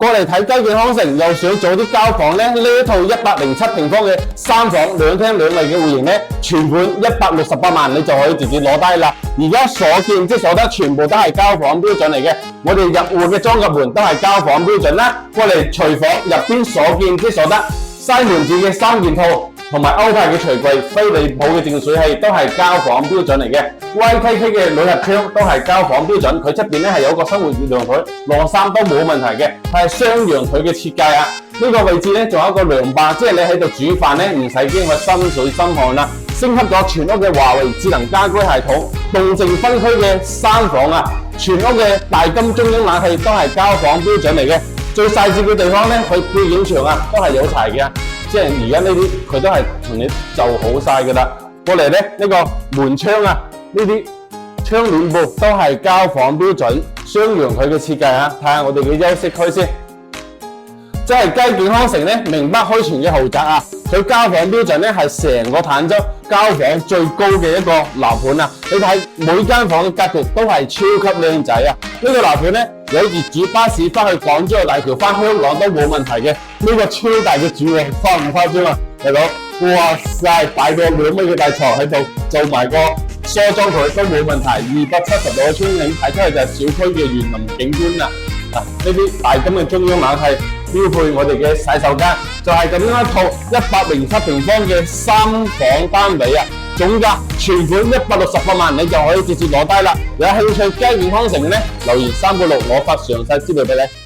過嚟睇雞健康城，又想做啲交房咧，呢一套107平方嘅3房2廳2衛嘅戶型咧，全款168萬，你就可以直接攞低啦。而家所見即所得全部都係交房標準嚟嘅，我哋入戶嘅裝甲門都係交房標準啦。過嚟廚房入邊所見即所得，西門子嘅3件套。同埋歐派嘅櫥櫃、飛利浦嘅淨水器都係交房標準嚟嘅 ，YKK 嘅鋁合窗都係交房標準。佢出邊咧係有一個生活涼台，晾衫都冇問題嘅，係雙陽台嘅設計啊。呢個位置咧仲有一個涼霸，即係你喺度煮飯咧唔使驚佢心水心汗啦。升級咗全屋嘅華為智能家居系統，動靜分區嘅3房啊，全屋嘅大金中央冷氣都係交房標準嚟嘅。最細緻嘅地方咧，佢背景牆啊都係有齊嘅。即係而家呢啲佢都係同你就好晒噶啦。過嚟咧呢個門窗啊，呢啲窗簾布都係交房標準，雙陽佢嘅設計啊。睇下我哋嘅休息區先，即係雞健康城咧名不虛傳嘅豪宅啊！佢交房標準咧係成個坦洲交房最高嘅一個樓盤啊！你睇每間房嘅格局都係超級靚仔啊！呢個樓盤咧有業主巴士翻去港珠澳大橋翻香港都冇問題嘅。呢個超大嘅主卧誇唔誇張啊？大佬，哇塞，擺個2米嘅大床喺度，做埋個梳妝台都冇問題。270度嘅窗景睇出嚟就係小區嘅園林景觀啦。呢啲大金嘅中央冷氣標配我哋嘅洗手間，就係咁樣一套107平方嘅3房單位啊！總價全款168萬，你就可以直接攞低啦。有興趣雞健康城咧，留言3個6，我發詳細資料俾你。